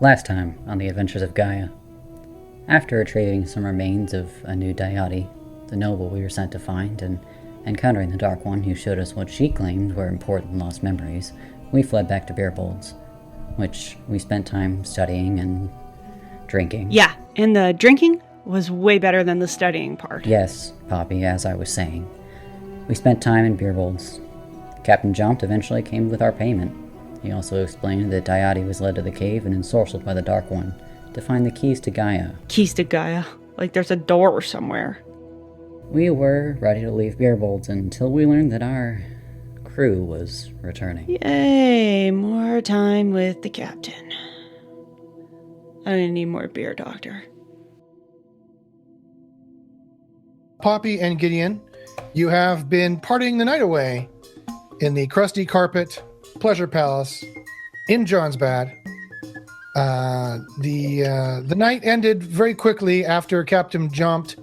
Last time on the Adventures of Gaia. After retrieving some remains of a new deity, the noble we were sent to find, and encountering the Dark One who showed us what she claimed were important lost memories, we fled back to Beerbolds, which we spent time studying and drinking. Yeah, and the drinking was way better than the studying part. Yes, Poppy, as I was saying. We spent time in Beerbolds. Captain Jumpt eventually came with our payment. He also explained that Dayati was led to the cave and ensorcelled by the Dark One to find the keys to Gaia. Keys to Gaia? Like there's a door somewhere. We were ready to leave Beerbolds until we learned that our crew was returning. Yay, more time with the captain. I'm gonna need more beer, Doctor. Poppy and Gideon, you have been partying the night away in the crusty carpet pleasure palace in Johnsbad. The night ended very quickly after Captain Jumpt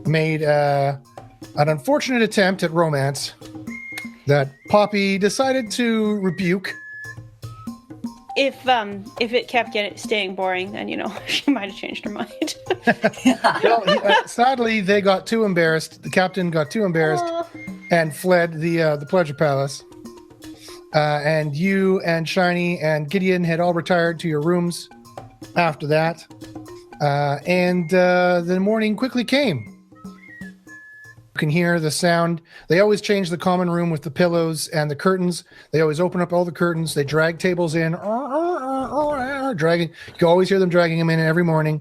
made an unfortunate attempt at romance that Poppy decided to rebuke. If it kept staying boring, then she might have changed her mind. Well, sadly, they got too embarrassed. The captain got too embarrassed and fled the pleasure palace. And you and Shiny and Gideon had all retired to your rooms after that. And the morning quickly came. You can hear the sound. They always change the common room with the pillows and the curtains. They always open up all the curtains. They drag tables in. Dragging. You can always hear them dragging them in every morning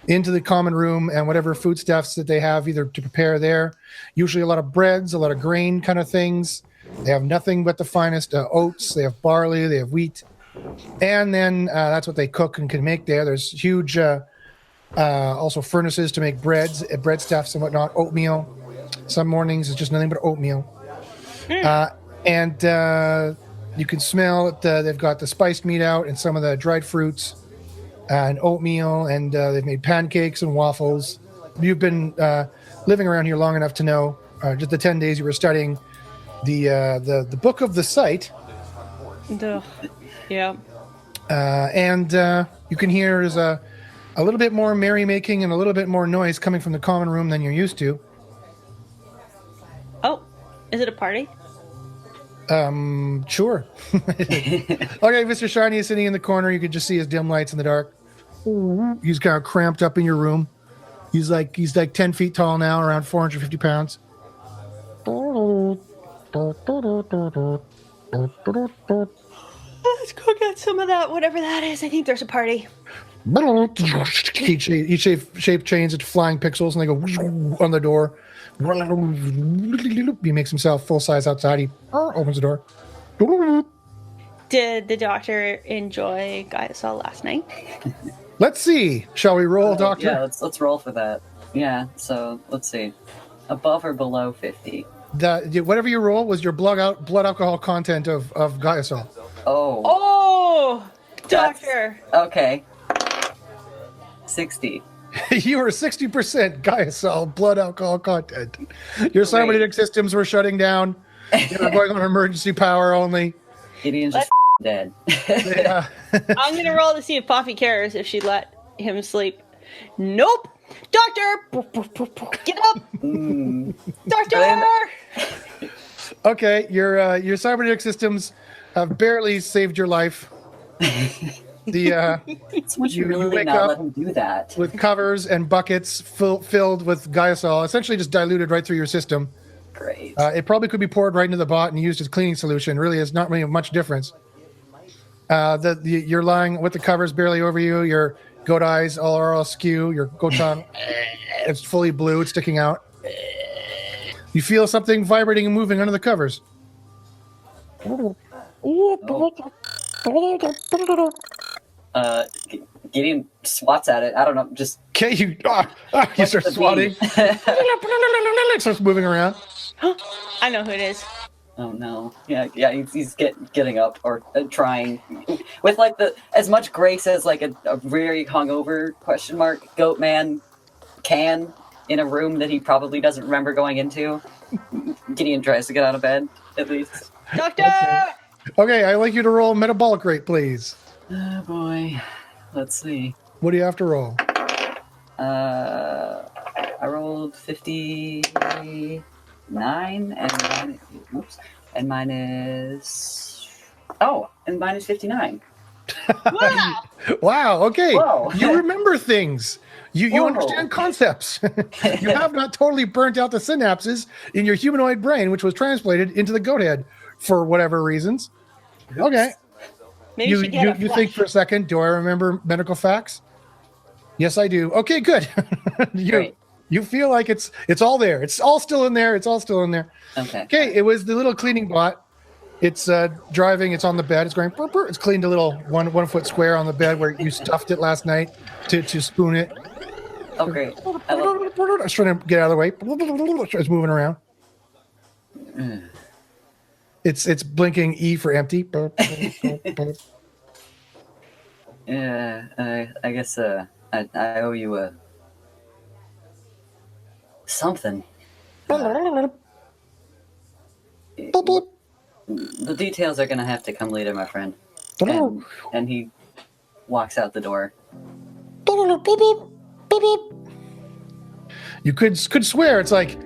into the common room and whatever foodstuffs that they have either to prepare there. Usually a lot of breads, a lot of grain kind of things. They have nothing but the finest oats. They have barley. They have wheat. And then that's what they cook and can make there. There's huge also furnaces to make breadstuffs and whatnot, oatmeal. Some mornings it's just nothing but oatmeal. And you can smell it. They've got the spiced meat out and some of the dried fruits and oatmeal. And they've made pancakes and waffles. You've been living around here long enough to know, just the 10 days you were studying the book of the site. Yeah. And you can hear there's a little bit more merrymaking and a little bit more noise coming from the common room than you're used to. Oh, is it a party? Sure. Okay, Mr. Shiny is sitting in the corner. You can just see his dim lights in the dark. He's kind of cramped up in your room. He's like 10 feet tall now, around 450 pounds. Let's go get some of that, whatever that is. I think there's a party. He shape chains into flying pixels, and they go on the door. He makes himself full size outside. He opens the door. Did the doctor enjoy Gaia Saw last night? Let's see. Shall we roll, Doctor? Yeah, let's roll for that. Yeah, so let's see. Above or below 50? Whatever you roll was your blood alcohol content of Gaia Saw. Oh, Doctor. Okay. 60. You are 60% Gaia Saw blood alcohol content. Your cybernetic systems were shutting down. You were going on emergency power only. Gideon's just dead. I'm going to roll to see if Poppy cares if she let him sleep. Nope. Doctor! Get up! Doctor! Okay, your cybernetic systems have barely saved your life. So much you really not let him do that. With covers and buckets filled with Gaia Saw, essentially just diluted right through your system. Great. It probably could be poured right into the bot and used as cleaning solution. Really, it's not really much difference. You're lying with the covers barely over you. Your goat eyes are all askew. Your goat tongue, it's fully blue. It's sticking out. You feel something vibrating and moving under the covers. Gideon swats at it. I don't know, just... Okay, you start swatting. Starts moving around. I know who it is. Oh no! Yeah. He's getting up or trying with as much grace as a very hungover goat man can in a room that he probably doesn't remember going into. Gideon tries to get out of bed at least. Doctor! Okay, I'd like you to roll metabolic rate, please. Oh boy. Let's see. What do you have to roll? I rolled 59, and mine is 59. Wow. Wow. Okay. Whoa. You remember things. You Whoa. understand concepts. You have not totally burnt out the synapses in your humanoid brain, which was translated into the goat head for whatever reasons. Okay. Maybe You she get a you think for a second, do I remember medical facts? Yes, I do. Okay, good. Great. You feel like it's all there. It's all still in there. It's all still in there. Okay. Okay, it was the little cleaning bot. It's driving. It's on the bed. It's going. Burr, burr. It's cleaned a little 1 foot square on the bed where you stuffed it last night to spoon it. Oh, great. I was trying to get out of the way. It's moving around. It's blinking E for empty. Yeah, I guess I owe you something. The details are gonna have to come later, my friend. And he walks out the door. You could swear it's like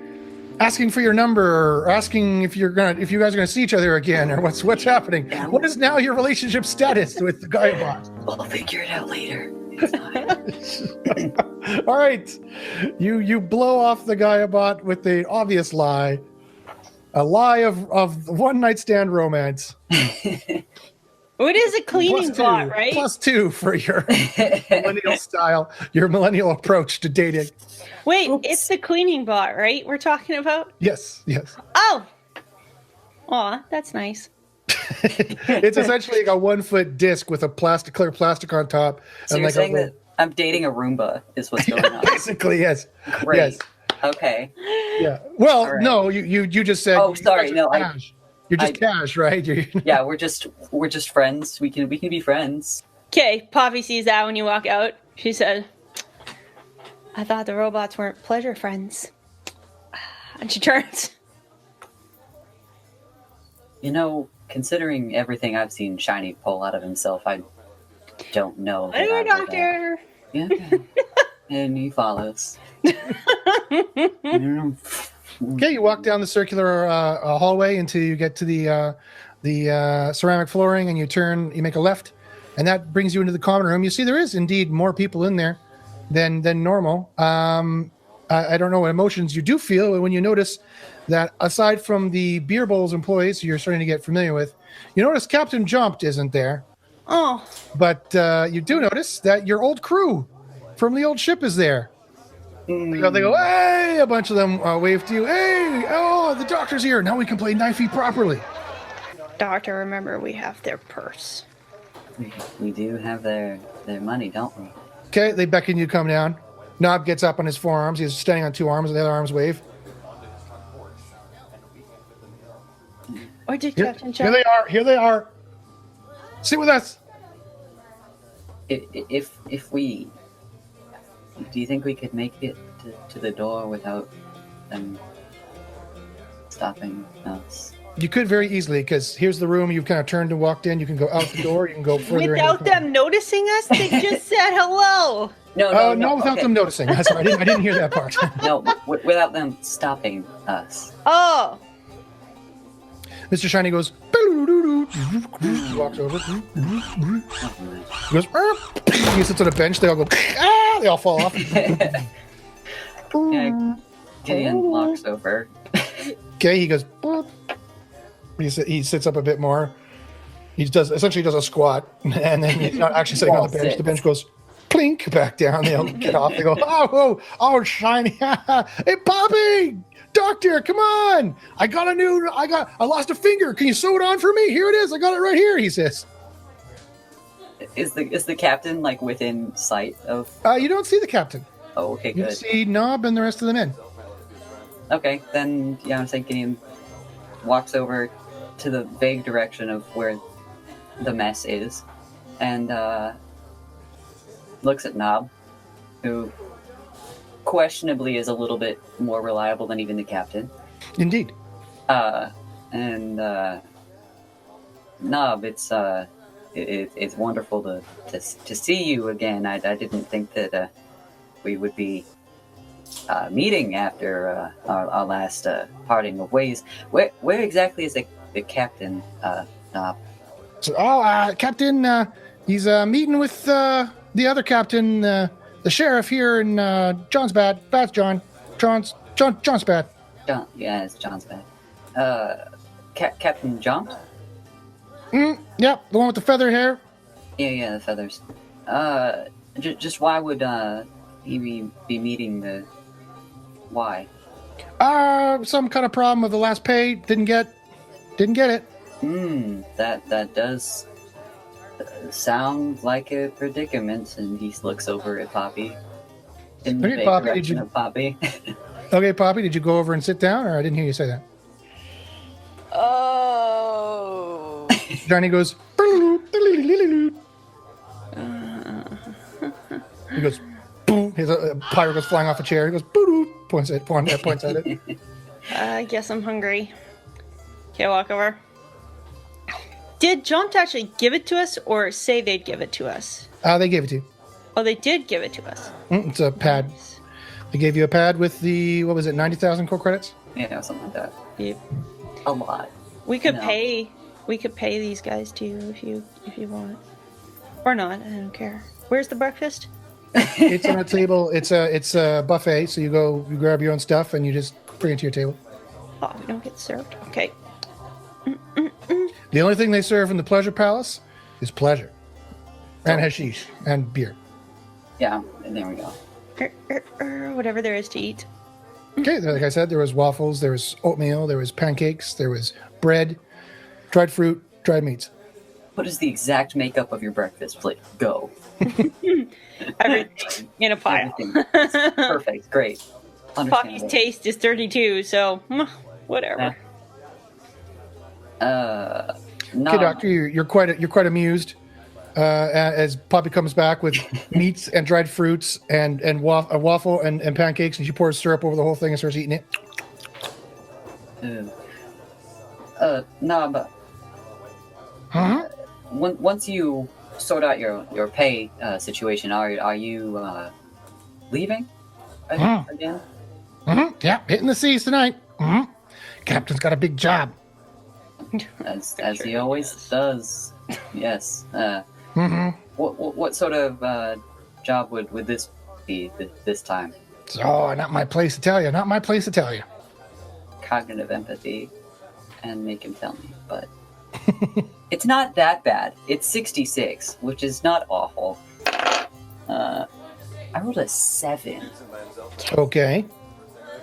asking for your number or asking if you guys are gonna see each other again or what's happening. What is now your relationship status with the Gaia bot? We'll figure it out later. It's fine. All right, you blow off the Gaia bot with the obvious lie, a lie of one night stand romance. It is a cleaning bot, right? +2 for your millennial style, your millennial approach to dating. Wait, it's the cleaning bot, right? We're talking about? Yes. Oh! Aw, that's nice. It's essentially like a 1 foot disc with a clear plastic on top. So you're saying that I'm dating a Roomba is what's going on? Basically, yes. Great. Yes. Okay. Yeah. Well, All right. no, you just said. Oh, sorry. No, you're just cash, right? Yeah, we're just friends. We can be friends. Okay, Poppy sees that when you walk out. She said, I thought the robots weren't pleasure friends. And she turns. You know, considering everything I've seen Shiny pull out of himself, I don't know. that Hello, I would, doctor. Yeah. And he follows. Okay, you walk down the circular hallway until you get to the ceramic flooring, and you make a left, and that brings you into the common room. You see there is indeed more people in there than normal. I don't know what emotions you do feel when you notice that aside from the beer bowls employees who you're starting to get familiar with, you notice Captain Jumped isn't there. Oh. But you do notice that your old crew from the old ship is there. They go, hey! A bunch of them wave to you. Hey! Oh, the doctor's here. Now we can play knifey properly. Doctor, remember we have their purse. We do have their money, don't we? Okay, they beckon you to come down. Nob gets up on his forearms. He's standing on two arms, and the other arms wave. Or did Here, Captain here Chuck? they are. Here they are. Sit with us. If we... Do you think we could make it to the door without them stopping us? You could very easily, because here's the room. You've kind of turned and walked in. You can go out the door. You can go further. Without them noticing us? They just said hello. No, No, without them noticing. That's right. I didn't hear that part. No, without them stopping us. Oh. Mr. Shiny goes. He walks over. He goes. He sits on a bench. They all go. They all fall off. Yeah, Gideon walks over. Okay, he goes. He sits up a bit more. He essentially does a squat, and then he's not actually sitting on the bench. The bench goes clink back down. They all get off. They go, oh, Shiny, hey, Poppy, doctor, come on! I lost a finger. Can you sew it on for me? Here it is. I got it right here. He says. Is the captain like within sight of? You don't see the captain. Oh, okay, You good. see Nob and the rest of the men. Okay, then I'm saying Gideon walks over to the vague direction of where the mess is, and looks at Nob, who questionably is a little bit more reliable than even the captain. Indeed. And Nob, it's it's wonderful to see you again. I didn't think that we would be meeting after our last parting of ways. Where exactly is the captain? So, Captain, he's meeting with the other captain, the sheriff here in Johnsbad. That's Johnsbad. John, yeah, it's Johnsbad. Captain John? Yep, the one with the feather hair. Yeah, the feathers. Just why would he be meeting the? Why? Some kind of problem with the last pay. Didn't get it. That does sound like a predicament. And he looks over at Poppy. Okay, Poppy, did you? Poppy. Okay, Poppy, did you go over and sit down, or I didn't hear you say that? Oh. Johnny goes. He goes. Boom. His pirate goes flying off a chair. He goes. Boo. Points at it. I guess I'm hungry. Okay, walk over. Did Jump actually give it to us, or say they'd give it to us? They gave it to you. Oh, they did give it to us. It's a pad. They gave you a pad with the 90,000 core credits. Yeah, something like that. Yep. A lot. We could pay these guys too if you want, or not. I don't care. Where's the breakfast? It's on a table. It's a buffet. So you grab your own stuff and you just bring it to your table. Oh, we don't get served. Okay. The only thing they serve in the Pleasure Palace is pleasure, and hashish and beer. Yeah, and there we go. Whatever there is to eat. Okay, like I said, there was waffles, there was oatmeal, there was pancakes, there was bread, dried fruit, dried meats. What is the exact makeup of your breakfast plate? Go. Everything in a pile. Everything. Perfect. Great. Poppy's taste is 32, so whatever. No. Okay, Doctor, you're quite amused as Poppy comes back with meats and dried fruits and a waffle and pancakes, and she pours syrup over the whole thing and starts eating it. No, but once you sort out your pay situation, are you leaving again? Yeah, hitting the seas tonight. Captain's got a big job. As he always does. Yes. What sort of job would this be this time? Oh, not my place to tell you. Cognitive empathy, and make him tell me, but it's not that bad. It's 66, which is not awful. I rolled a 7. Okay.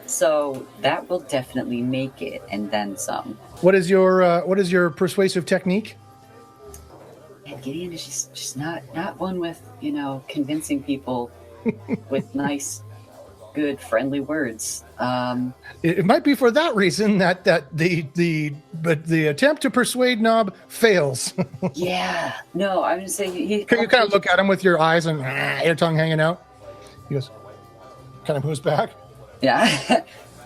So that will definitely make it, and then some. What is your persuasive technique? Yeah, Gideon is just not one with convincing people with nice, good, friendly words. It might be for that reason that the attempt to persuade Knob fails. Yeah, no, I'm just saying he. Can you kind of look at him with your eyes and your tongue hanging out? He goes, kind of moves back. Yeah.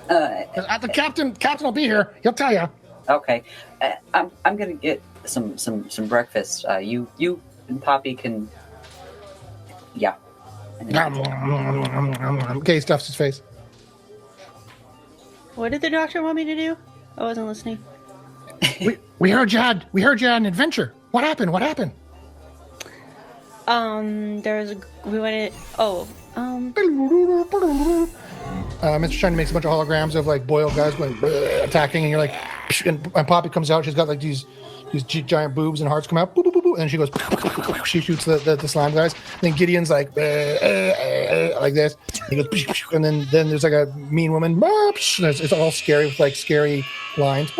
The captain will be here. He'll tell you. Okay, I'm gonna get some breakfast. You and Poppy can. Yeah. Okay, he stuffs his face. What did the doctor want me to do? I wasn't listening. We heard you had an adventure. What happened? Mr. Shiny makes a bunch of holograms of like boiled guys going attacking, and you're like, and Poppy comes out. She's got like these giant boobs and hearts come out, boop, boop, boop, boop, and she goes, she shoots the slime guys. Then Gideon's like this. He goes, and then there's like a mean woman. It's all scary with like scary lines.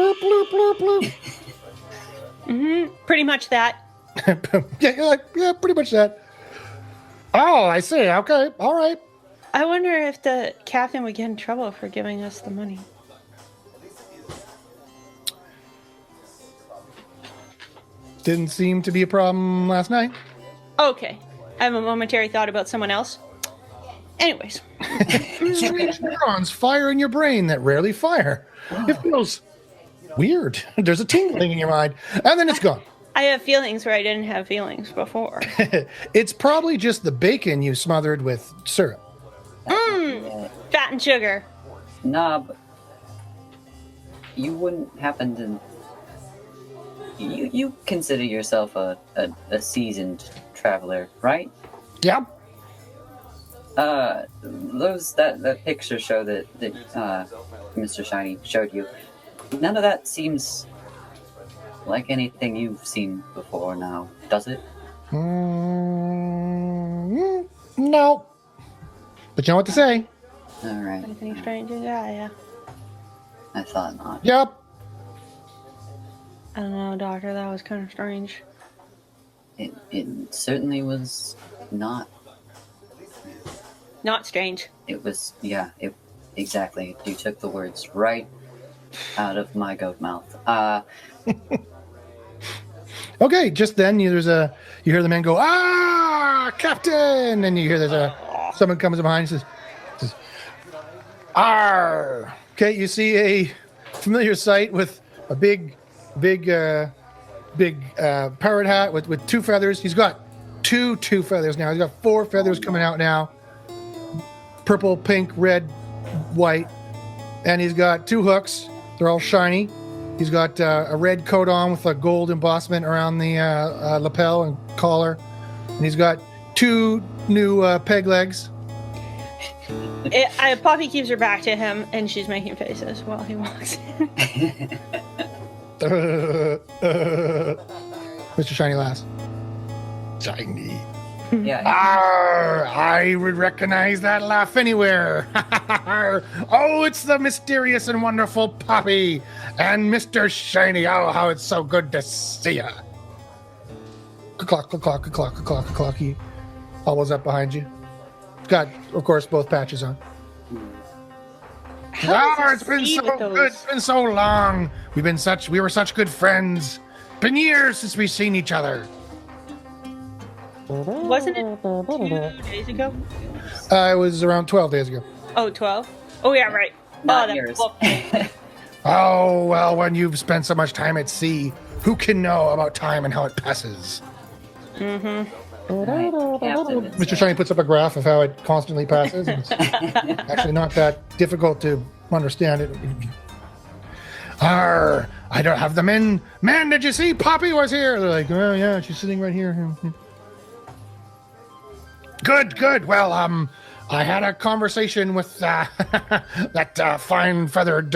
Pretty much that. Yeah, you're like, yeah, pretty much that. Oh, I see. Okay, all right. I wonder if the captain would get in trouble for giving us the money. Didn't seem to be a problem last night. Okay. I have a momentary thought about someone else. Anyways. Strange neurons fire in your brain that rarely fire. It feels weird. There's a tingling in your mind, and then it's gone. I have feelings where I didn't have feelings before. It's probably just the bacon you smothered with syrup. Fat and sugar. Nah, but you wouldn't happen to... You consider yourself a seasoned traveler, right? Yep. That picture show that Mr. Shiny showed you, none of that seems like anything you've seen before now, does it? No. But you know what to say. Alright. Anything strange in Gaia? I thought not. Yep. I don't know, Doctor. That was kind of strange. It certainly was not. Not strange. It was, yeah, exactly. You took the words right out of my goat mouth. Okay, just then you hear the man go, "Ah, Captain!" And you hear someone comes behind and says, "Arr!" Okay, you see a familiar sight with a big parrot hat with two feathers. He's got two feathers now. He's got 4 feathers coming out now. Purple, pink, red, white. And he's got 2 hooks. They're all shiny. He's got a red coat on with a gold embossment around the lapel and collar. And he's got 2 new peg legs. Poppy keeps her back to him, and she's making faces while he walks in. Mr. Shiny laughs. Shiny. Yeah. Arr, I would recognize that laugh anywhere. Oh, it's the mysterious and wonderful Poppy and Mr. Shiny. Oh, how it's so good to see ya. Clock, clock, clock, clock, clock. He hobbles up behind you. Got, of course, both patches on. It's been so good. It's been so long. We were such good friends. Been years since we've seen each other. Wasn't it 2 days ago? It was around 12 days ago. Oh, 12? Oh, yeah, right. Not yours. Oh, well, when you've spent so much time at sea, who can know about time and how it passes? Right, Captain, Mr. Shiny puts up a graph of how it constantly passes. And it's actually not that difficult to understand it. Arr, I don't have the men. Man, did you see Poppy was here? They're like, oh, yeah, she's sitting right here. Good. Well, I had a conversation with that our fine-feathered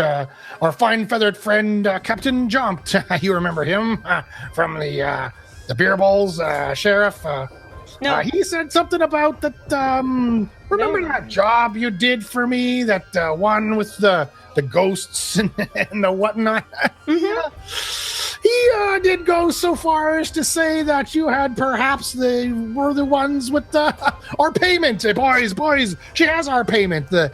friend, Captain Jompt. You remember him from the beer bowls, Sheriff? No. He said something about that. Remember that job you did for me? That one with the ghosts and the whatnot. Mm-hmm. He did go so far as to say that you had perhaps were the ones with our payment. Boys, she has our payment. The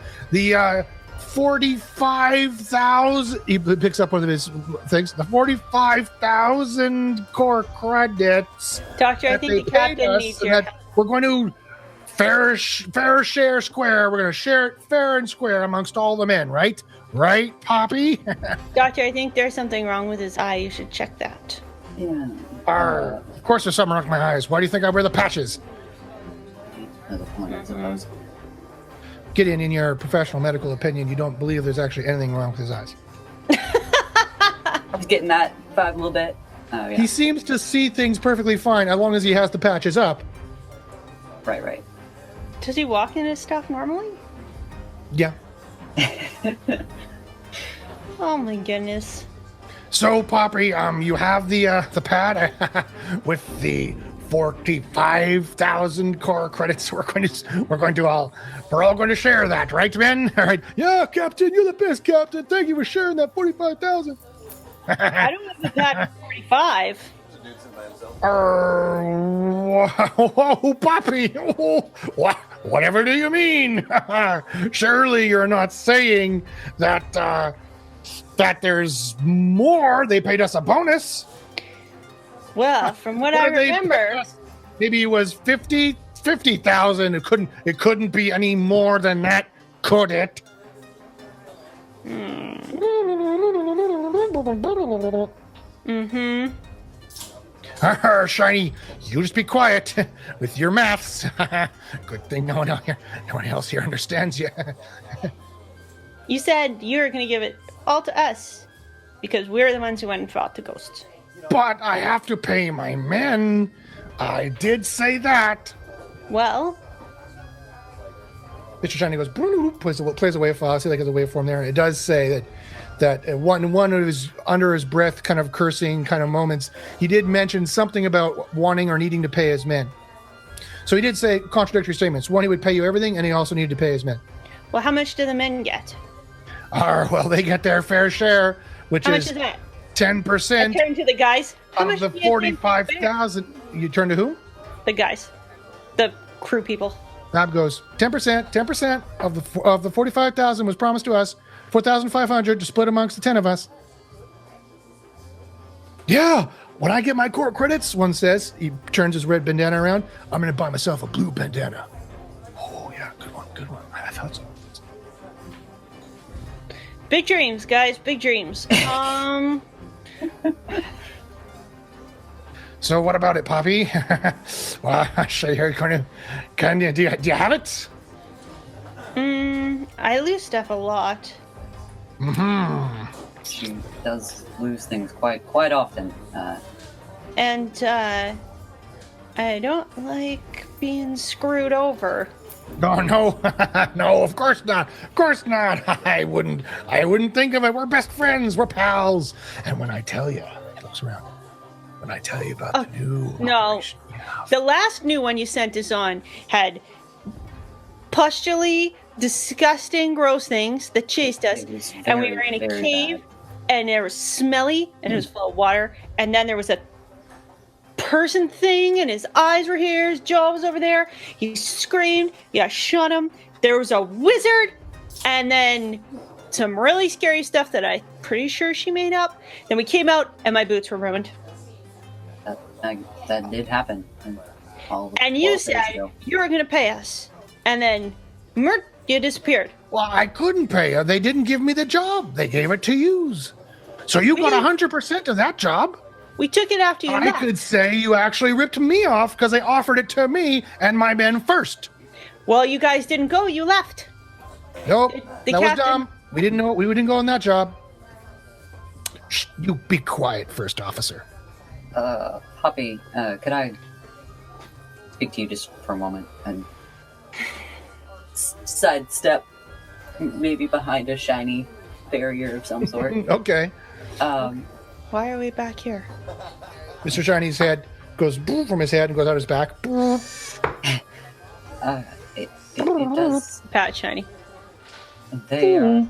45,000. He picks up one of his things. The 45,000 core credits. Doctor, I think the captain needs your help. We're going to fair share square. We're going to share it fair and square amongst all the men, right? Right, Poppy? Doctor, I think there's something wrong with his eye. You should check that. Yeah. Of course there's something wrong with my eyes. Why do you think I wear the patches? Another point, I suppose. Gideon, in your professional medical opinion, you don't believe there's actually anything wrong with his eyes. I was getting that vibe a little bit. Oh, yeah. He seems to see things perfectly fine as long as he has the patches up. Right. Does he walk in his stuff normally? Yeah. Oh my goodness. So, Poppy, you have the pad with the 45,000 core credits. We're all going to share that, right, men? All right. Yeah, Captain, you're the best, Captain. Thank you for sharing that 45,000. I don't have the pack of 45. Whoa, Poppy. Whatever do you mean? Surely you're not saying that there's more. They paid us a bonus. Well, from what I remember, maybe it was 50,000. It couldn't be any more than that, could it? Mm-hmm. Shiny, you just be quiet with your maths. Good thing no one else here understands you. You said you were going to give it all to us because we're the ones who went and fought the ghosts. But I have to pay my men. I did say that. Well, Mr. Shiny goes, plays a wave file. I see like there's a waveform there. And it does say that one of his under his breath kind of cursing kind of moments, he did mention something about wanting or needing to pay his men. So he did say contradictory statements. One, he would pay you everything, and he also needed to pay his men. well, how much do the men get? Well, they get their fair share, which How is much is that? 10% I turn to the guys. How much of the do you think they pay? 45,000. You turn to who? The guys. The crew people. Bob goes 10% of the 45,000 was promised to us. 4,500 to split amongst the 10 of us. Yeah, when I get my core credits, one says. He turns his red bandana around. I'm going to buy myself a blue bandana. Oh yeah, good one. I thought so. Big dreams, guys. Big dreams. So what about it, Poppy? Well, I show you. Do you have it? I lose stuff a lot. She does lose things quite often. And I don't like being screwed over. No, no, of course not. Of course not. I wouldn't think of it. We're best friends. We're pals. And when I tell you, he looks around. When I tell you about the new operation, The last new one you sent us on had pustulely, disgusting, gross things that chased us, and we were in a cave, and it was smelly, and it was full of water, and then there was a person thing, and his eyes were here, his jaw was over there, he screamed, I shot him, there was a wizard, and then some really scary stuff that I'm pretty sure she made up. Then we came out, and my boots were ruined. That did happen. And you said you were going to pay us, and then you disappeared. Well, I couldn't pay her. They didn't give me the job. They gave it to use. So you got 100% of that job. We took it after you I left. could say you actually ripped me off because they offered it to me and my men first. Well, you guys didn't go. You left. Nope, The that was captain- dumb. We didn't know. We didn't go on that job. Shh, you be quiet, first officer. Poppy, could I speak to you just for a moment and sidestep maybe behind a shiny barrier of some sort? Okay. Why are we back here? Mr. Shiny's head goes from his head and goes out his back. It does. Pat Shiny. They are.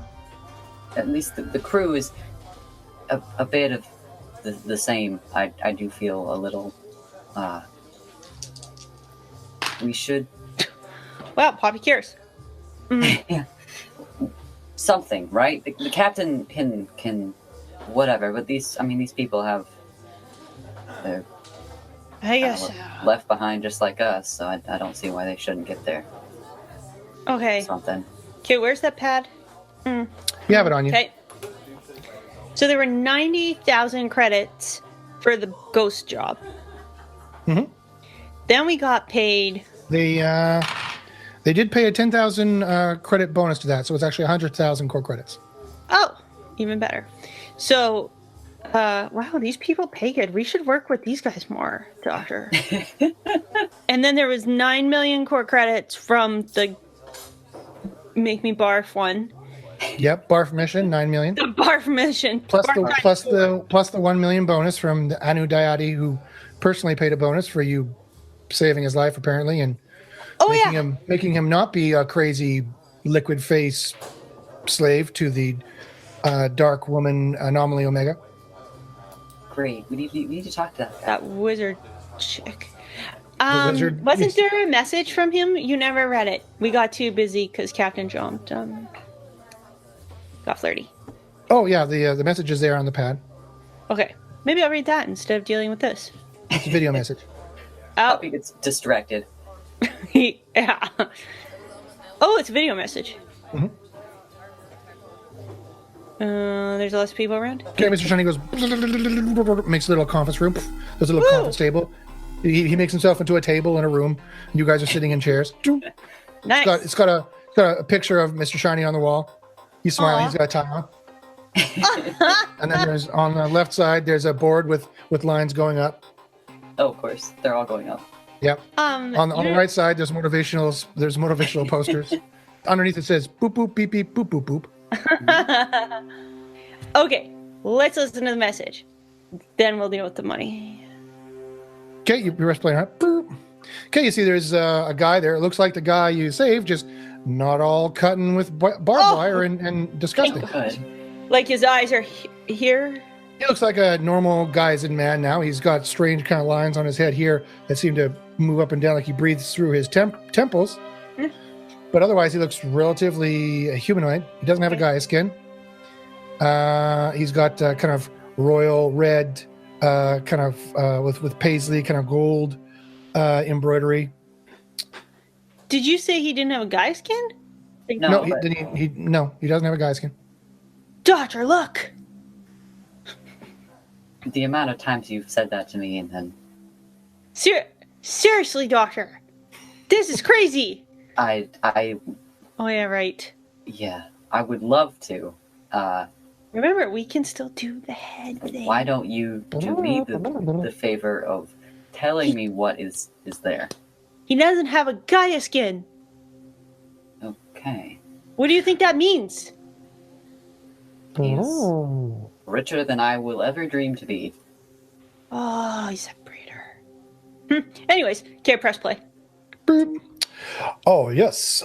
At least the crew is a bit of the same. I do feel a little. We should. Well, Poppy cares. Yeah. Something, right? The captain can whatever, but these people have. They're I guess. left behind just like us, so I don't see why they shouldn't get there. Okay. Something. Okay, where's that pad? You have it on you. Okay. So there were 90,000 credits for the ghost job. Mhm. Then we got paid. They did pay a 10,000 credit bonus to that, so it's actually 100,000 core credits. Oh, even better. So, wow, these people pay good. We should work with these guys more, Doctor. And then there was 9 million core credits from the Make Me Barf one. Yep, barf mission, 9 million. The Barf mission. Plus Barf the 1 million bonus from the Anu Dayati, who personally paid a bonus for you saving his life apparently, and making him not be a crazy liquid face slave to the dark woman Anomaly Omega. Great. We need to talk to that guy. that wizard chick. Wizard- Wasn't there a message from him? You never read it. We got too busy because Captain jumped. Got flirty. Oh yeah, the message is there on the pad. Okay, maybe I'll read that instead of dealing with this. It's a video message. Oh, Poppy gets distracted. yeah. Oh, it's a video message. Mhm. There's lots of people around. Okay, Mr. Shiny goes, makes a little conference room. There's a little conference table. He makes himself into a table in a room. And you guys are sitting in chairs. Nice. It's got a picture of Mr. Shiny on the wall. He's smiling. He's got a tie on. And then there's on the left side, there's a board with lines going up. Oh, of course, they're all going up. Yep. On the right side, there's motivational posters. Underneath it says boop boop beep beep boop boop boop. Okay, let's listen to the message. Then we'll deal with the money. Okay, you press play, right? Boop. Okay, you see there's a guy there. It looks like the guy you saved, just not all cutting with barbed wire and disgusting. Good. Like his eyes are here. He looks like a normal guys and man now. He's got strange kind of lines on his head here that seem to move up and down like he breathes through his temples. But otherwise, he looks relatively humanoid. He doesn't have a guy's skin. He's got kind of royal red, with paisley, kind of gold embroidery. Did you say he didn't have a guy skin? No, he doesn't have a guy's skin. Doctor, look. The amount of times you've said that to me, and then Seriously, Doctor, this is crazy. I. Oh yeah, right. Yeah, I would love to. Remember, we can still do the head thing. Why don't you do me the favor of telling me what is there? He doesn't have a Gaia skin. Okay. What do you think that means? He's richer than I will ever dream to be. Oh, he's a breeder. Anyways, okay, press play. Boop. Oh, yes.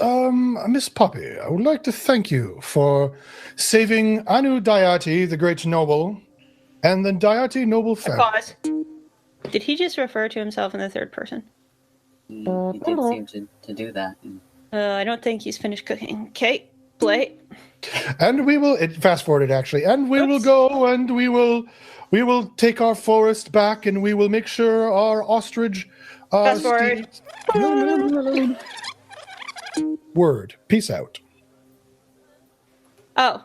Miss Poppy, I would like to thank you for saving Anu Dayati, the great noble, and the Dayati noble family. Pause. Did he just refer to himself in the third person? He did seem to do that. I don't think he's finished cooking. Okay, play. And we will fast forwarded actually, and we will go and we will take our forest back, and we will make sure our ostrich Fast forward. Word. Peace out. Oh.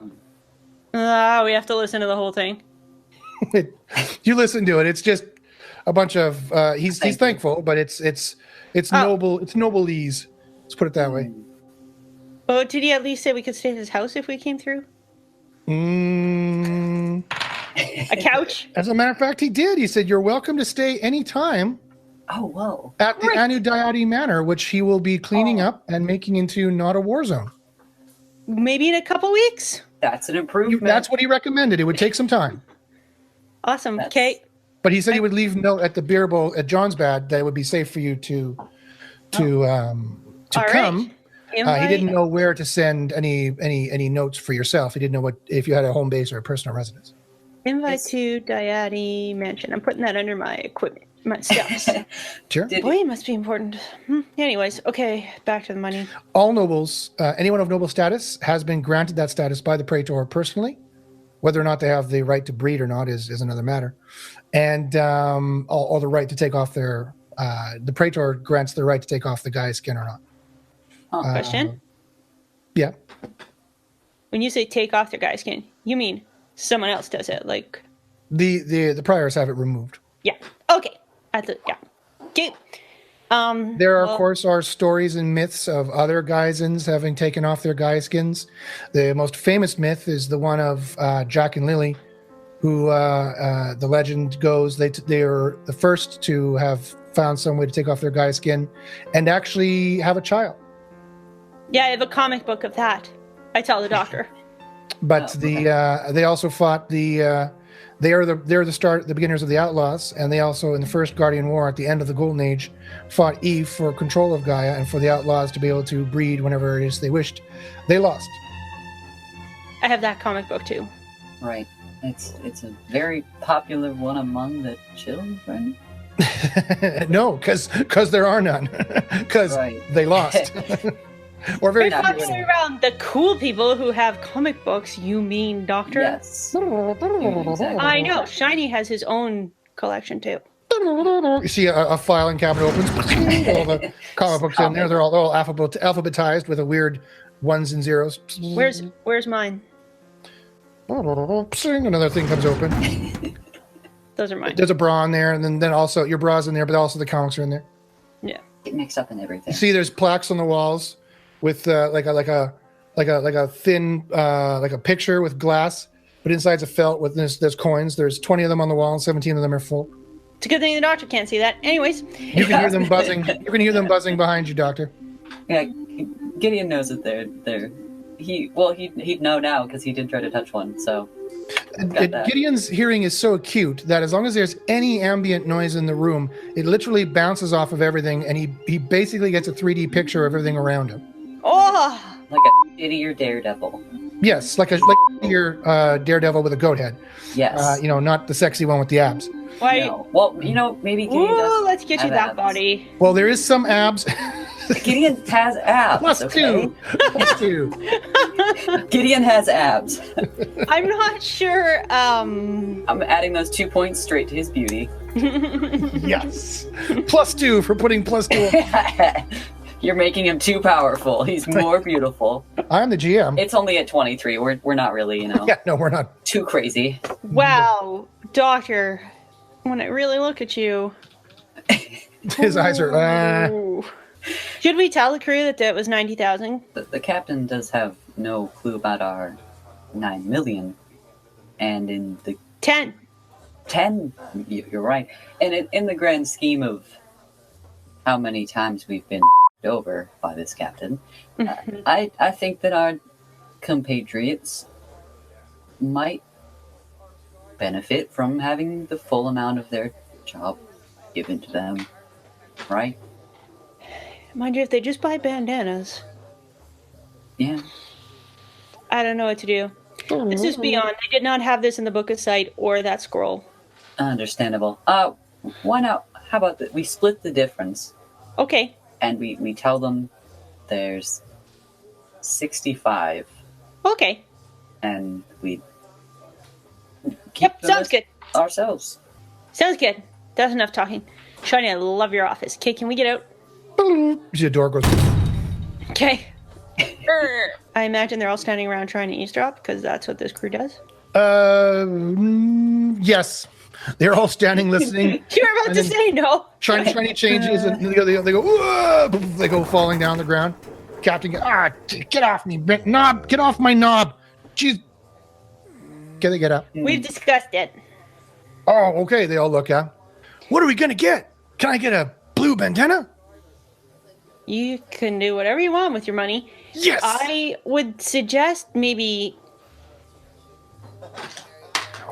We have to listen to the whole thing. You listen to it. It's just a bunch of he's thankful, but it's noble. It's noblese. Let's put it that way. Oh, did he at least say we could stay at his house if we came through? A couch? As a matter of fact, he did. He said, "You're welcome to stay anytime." Oh, whoa. At the Anu Dayati Manor, which he will be cleaning up and making into not a war zone. Maybe in a couple weeks? That's an improvement. That's what he recommended. It would take some time. Awesome. Okay. But he said he would leave a note at the beer bowl at John's Bad that it would be safe for you to come. Right. He didn't know where to send any notes for yourself. He didn't know if you had a home base or a personal residence. Invite to Dayati Mansion. I'm putting that under my equipment, my stuff. Sure. Boy, it must be important. Anyways, okay, back to the money. All nobles, anyone of noble status, has been granted that status by the Praetor personally. Whether or not they have the right to breed or not is another matter. And or the right to take off their... the Praetor grants the right to take off the guy's skin or not. Question? Yeah. When you say take off their guy's skin, you mean someone else does it, like... The priors have it removed. Yeah. Okay. Yeah. Okay. There, of course, are stories and myths of other Geisans having taken off their guy skins. The most famous myth is the one of Jack and Lily, who the legend goes they are the first to have found some way to take off their guy skin and actually have a child. Yeah, I have a comic book of that. I tell the doctor. But they also fought they're the beginners of the Outlaws, and they also in the first Guardian War at the end of the Golden Age fought Eve for control of Gaia and for the Outlaws to be able to breed whenever it is they wished. They lost. I have that comic book too. Right. It's a very popular one among the children. No, because there are none. Because they lost. Or very popular around the cool people who have comic books. You mean, Doctor? Yes. Exactly. I know. Shiny has his own collection too. You see a filing cabinet opens. All the comic books in there. They're all alphabetized with a weird ones and zeros. Where's mine? Psing, another thing comes open. Those are mine. There's a bra in there, and then also your bra's in there, but also the comics are in there. Yeah. Get mixed up in everything. You see, there's plaques on the walls with like a thin like a picture with glass, but inside's a felt with there's coins. There's 20 of them on the wall, and 17 of them are full. It's a good thing the doctor can't see that. Anyways. You can hear them buzzing. You can hear them buzzing behind you, Doctor. Yeah, Gideon knows that they're. He'd know now because he did try to touch one. So. Gideon's hearing is so acute that as long as there's any ambient noise in the room, it literally bounces off of everything, and he basically gets a 3D picture of everything around him. Oh! Like a shittier Daredevil. Yes, like your Daredevil with a goat head. Yes. Not the sexy one with the abs. Why? No. Well, maybe Gideon does. Let's get you that abs. body. Well, there is some abs. Gideon has abs. Plus okay? Plus two. Gideon has abs. I'm not sure. I'm adding those 2 points straight to his beauty. Yes. +2 for putting +2. You're making him too powerful. He's more beautiful. I'm the GM. It's only at 23. We're not really, Yeah, no, we're not. too crazy. Wow, Doctor. When I really look at you, His eyes are. Ooh. Should we tell the crew that was 90,000? The captain does have no clue about our 9 million. And in the 10. 10, you're right. And in the grand scheme of how many times we've been over by this captain, I think that our compatriots might benefit from having the full amount of their job given to them, right? Mind you, if they just buy bandanas, Yeah. I don't know what to do. This is beyond. I did not have this in the book of sight or that scroll. Understandable. Why not? How about that? We split the difference, Okay. and we tell them there's 65, Okay. and we keep Yep, the sounds rest good. ourselves. Sounds good. That's enough talking. Shiny, I love your office. Okay, can we get out? The door goes. Okay. I imagine they're all standing around trying to eavesdrop, because that's what this crew does. Yes. They're all standing listening. You were about to say no. Shiny changes, and they go, "Whoa!" They go falling down the ground. Captain, get off me, knob! Get off my knob! Jeez. Can they get up? We've discussed it. Oh, okay. They all look up. What are we gonna get? Can I get a blue bandana? You can do whatever you want with your money. Yes. I would suggest maybe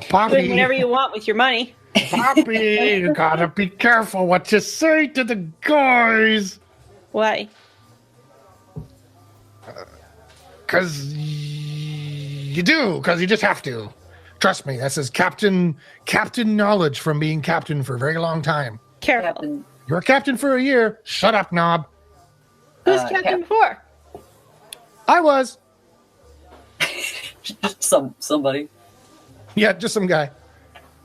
Poppy, doing whatever you want with your money. Poppy, you gotta be careful what you say to the guys. Why? Because you do, because you just have to. Trust me, this is captain knowledge from being captain for a very long time. Careful. Captain, You're a captain for a year. Shut up, knob. Who's captain before? I was. just somebody. Yeah, just some guy.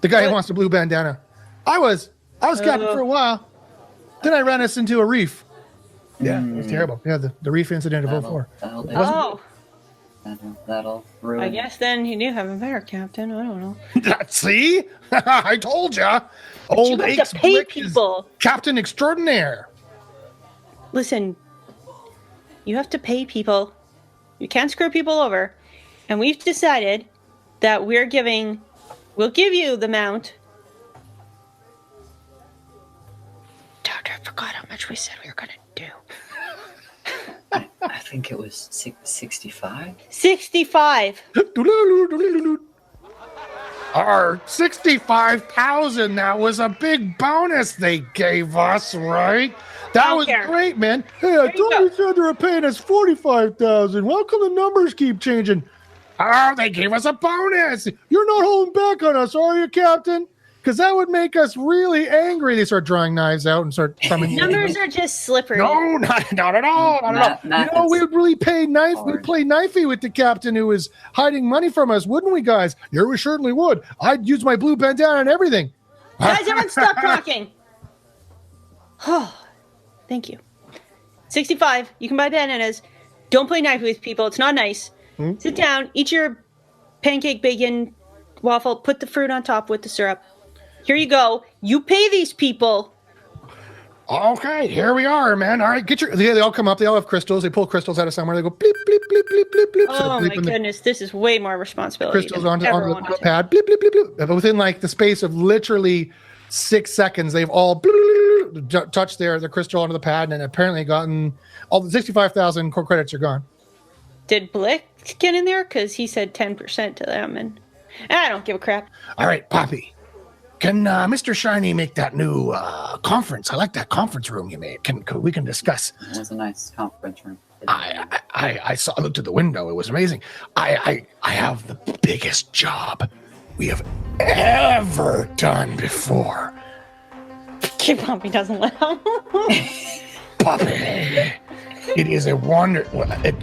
The guy who wants the blue bandana. I was captain for a while. Then I ran us into a reef. Yeah, it was terrible. Yeah, the reef incident of 04. Oh, That'll ruin. I guess then you do have a better captain. I don't know. See? I told ya. Old You have Aches to pay Blick is people. captain extraordinaire. Listen, you have to pay people. You can't screw people over. And we've decided that we'll give you the mount. Doctor, I forgot how much we said we were going to do. I think it was 65. 65. Our 65,000, that was a big bonus they gave us, right? That was care. great, man. Hey, I thought you said they were paying us 45,000. Why come the numbers keep changing? Oh, they gave us a bonus. You're not holding back on us, are you, Captain? Because that would make us really angry. They start drawing knives out and start coming. Numbers are just slippery. No, not at all. Not at all. We would really play knifey with the captain who was hiding money from us, wouldn't we, guys? Yeah, we certainly would. I'd use my blue bandana and everything. Guys, everyone stop talking. Oh, thank you. 65. You can buy bananas. Don't play knife with people. It's not nice. Sit down. Eat your pancake, bacon, waffle, put the fruit on top with the syrup. Here you go. You pay these people. Okay, here we are, man. All right, they all come up. They all have crystals. They pull crystals out of somewhere. They go bleep, bleep, bleep, bleep, bleep, bleep. Oh my goodness, this is way more responsibility. Crystals onto the pad. Bleep, bleep, bleep, bleep. But within like the space of literally 6 seconds, they've all touched their crystal onto the pad and apparently gotten all the 65,000 core credits are gone. Did Blick get in there? Because he said 10% to them, and I don't give a crap. All right, Poppy. Can Mr. Shiny make that new conference? I like that conference room you made. We can discuss? It was a nice conference room. I looked at the window. It was amazing. I have the biggest job we have ever done before. Kid Poppy doesn't let him. Poppy, it is a wonder.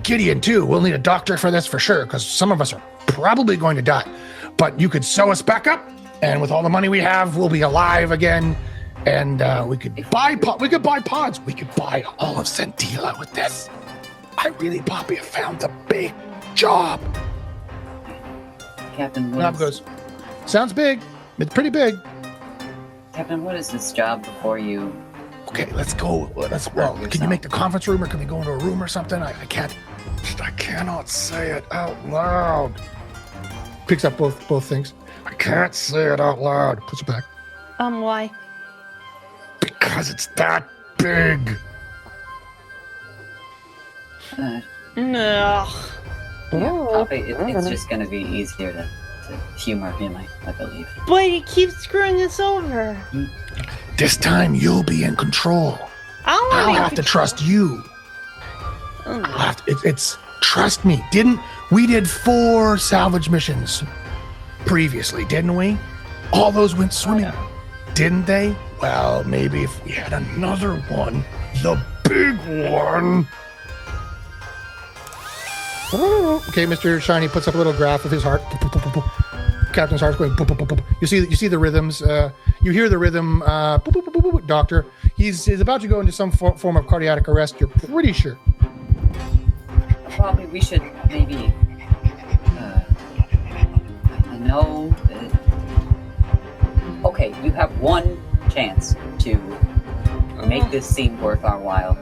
Gideon too. We'll need a doctor for this for sure, because some of us are probably going to die. But you could sew us back up. And with all the money we have, we'll be alive again. And we could buy pods. We could buy all of Centila with this. I really, Poppy, have found the big job. Captain, Nob goes, sounds big. It's pretty big. Captain, what is this job before you? Okay, let's go. Can you make the conference room, or can we go into a room or something? I cannot say it out loud. Picks up both things. I can't say it out loud. Puts it back. Why? Because it's that big. No. Yeah, Poppy, it's just going to be easier to humor him, I believe. But he keeps screwing us over. This time you'll be in control. I'll have to trust you. It's trust me. We did 4 salvage missions previously, didn't we? All those went swimming, didn't they? Well, maybe if we had another one, the big one. Okay, Mr. Shiny puts up a little graph of his heart. Captain's heart's going. You see the rhythms. You hear the rhythm. Doctor, he's about to go into some form of cardiac arrest. You're pretty sure. Probably we should maybe. I know. Okay, you have one chance to make this seem worth our while.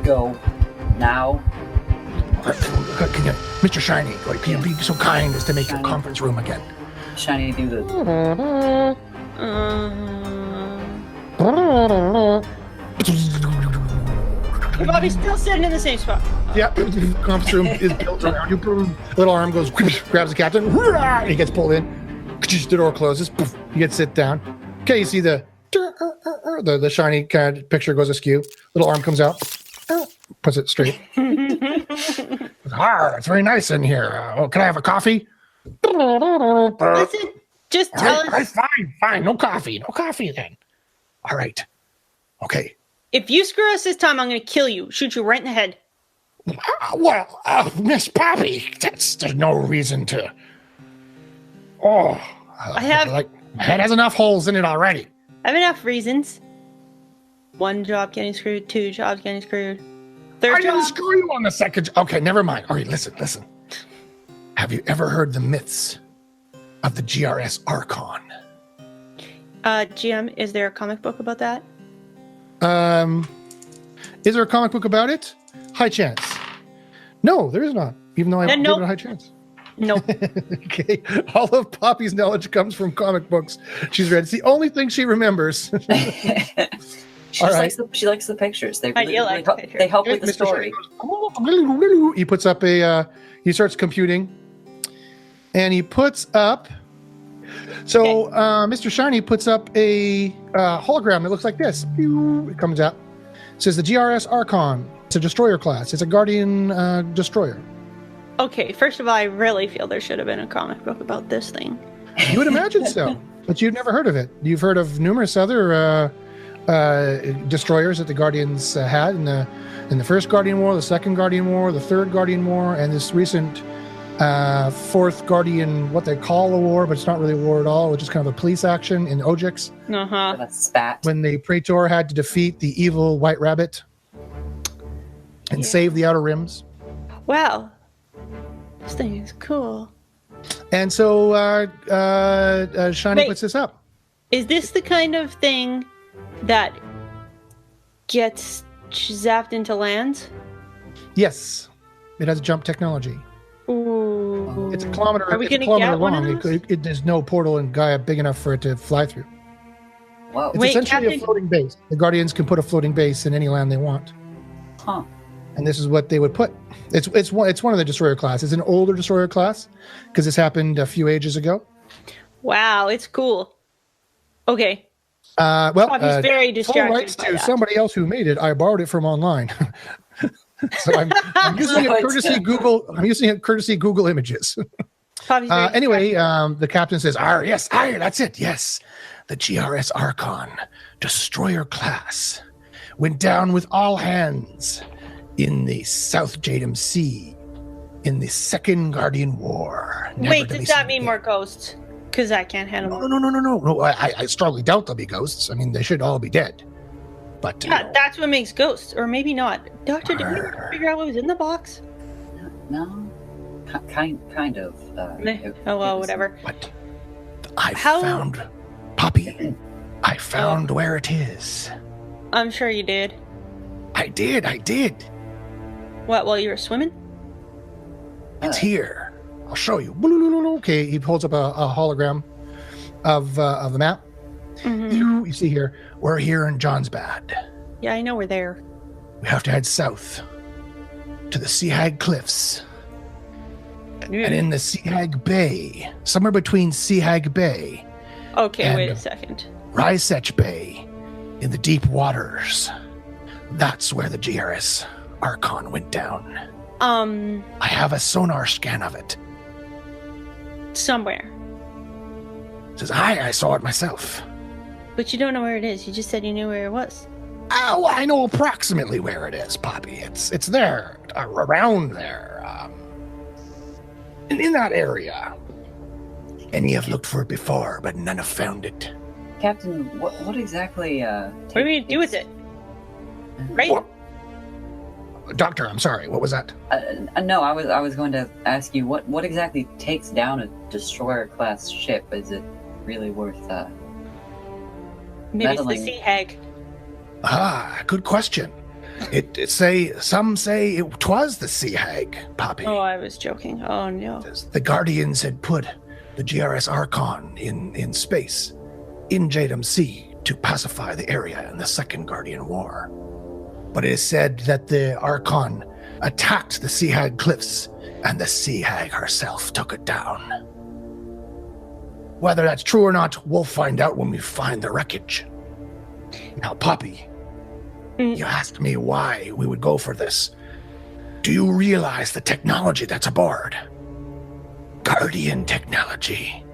Go now. Mr. Shiny, can you be so kind as to make your conference room again? Shiny, do the. Bobby's still sitting in the same spot. Yeah, conference room is built around you. Little arm goes, grabs the captain, and he gets pulled in. The door closes. You get sit down. Okay, you see the shiny kind of picture goes askew. Little arm comes out, puts it straight. It's very nice in here. Can I have a coffee? Listen, just tell us. Fine. No coffee then. All right. Okay. If you screw us this time, I'm going to kill you. Shoot you right in the head. Miss Poppy, there's no reason to. My head has enough holes in it already. I have enough reasons. 1 job getting screwed, 2 jobs getting screwed. 3rd I didn't screw you on the second. Okay, never mind. All right, listen. Have you ever heard the myths of the GRS Archon? GM, is there a comic book about that? Is there a comic book about it? High chance. No, there is not. Even though I give it a high chance. Nope. Okay. All of Poppy's knowledge comes from comic books she's read. It's the only thing she remembers. She likes the pictures. They help with the story. He puts up he starts computing, and he puts up. So Mr. Shiny puts up a hologram that looks like this. It comes out. It says the GRS Archon. It's a destroyer class. It's a guardian destroyer. Okay, first of all, I really feel there should have been a comic book about this thing. You would imagine so, but you've never heard of it. You've heard of numerous other destroyers that the Guardians had in the first Guardian War, the second Guardian War, the third Guardian War, and this recent fourth Guardian, what they call a war, but it's not really a war at all, which is kind of a police action in Ojix. That's spat. When the Praetor had to defeat the evil White Rabbit and save the Outer Rims. Wow. This thing is cool. And so Shiny Wait. puts this up. Is this the kind of thing that gets zapped into lands? Yes, it has jump technology. Ooh. It's a kilometer. Are we it's a gonna kilometer get one long. of those? There's no portal in Gaia big enough for it to fly through. Wow. It's Wait, essentially a Captain- floating base. The Guardians can put a floating base in any land they want, Huh. and this is what they would put. It's one of the destroyer class. It's an older destroyer class because this happened a few ages ago. Wow, it's cool. Okay. Well, Bobby's very full distracted rights by to that. somebody else who made it. I borrowed it from online, so I'm using it courtesy Google. I'm using it courtesy Google Images. Bobby's very Anyway, distracted. the captain says, yes, that's it. Yes, the GRS Archon, destroyer class, went down with all hands in the South Jadam Sea in the Second Guardian War. Never Wait, to be does that seen mean again. more ghosts? Because I can't handle it. No. I strongly doubt there'll be ghosts. I mean, they should all be dead. But Yeah, that's what makes ghosts, or maybe not. Doctor, did we ever figure out what was in the box? No. Kind of. Oh well, whatever. But I How- found Poppy. I found where it is. I'm sure you did. I did. What? While you were swimming? It's here. I'll show you. Okay, he holds up a hologram of the map. Mm-hmm. You see here, we're here in Johnsbad. Yeah, I know we're there. We have to head south to the Sea Hag Cliffs. And in the Sea Hag Bay, somewhere between Sea Hag Bay, Okay, and- wait a second. Rysech Bay, in the deep waters, that's where the GRS Archon went down. I have a sonar scan of it. Somewhere. It says, I saw it myself. But you don't know where it is. You just said you knew where it was. Oh, I know approximately where it is, Poppy. It's there, around there, in that area. Many have looked for it before, but none have found it. Captain, what exactly? What are we gonna do with it? Right? What? Doctor, I'm sorry. What was that? No, I was going to ask you what exactly takes down a destroyer class ship. Is it really worth? Maybe meddling? it's the sea hag. Good question. Some say it was the Sea Hag, Poppy. Oh, I was joking. Oh no. The Guardians had put the GRS Archon in space, in Jadam Sea, to pacify the area in the Second Guardian War. But it is said that the Archon attacked the Sea Hag Cliffs, and the Sea Hag herself took it down. Whether that's true or not, we'll find out when we find the wreckage. Now, Poppy, you asked me why we would go for this. Do you realize the technology that's aboard? Guardian technology.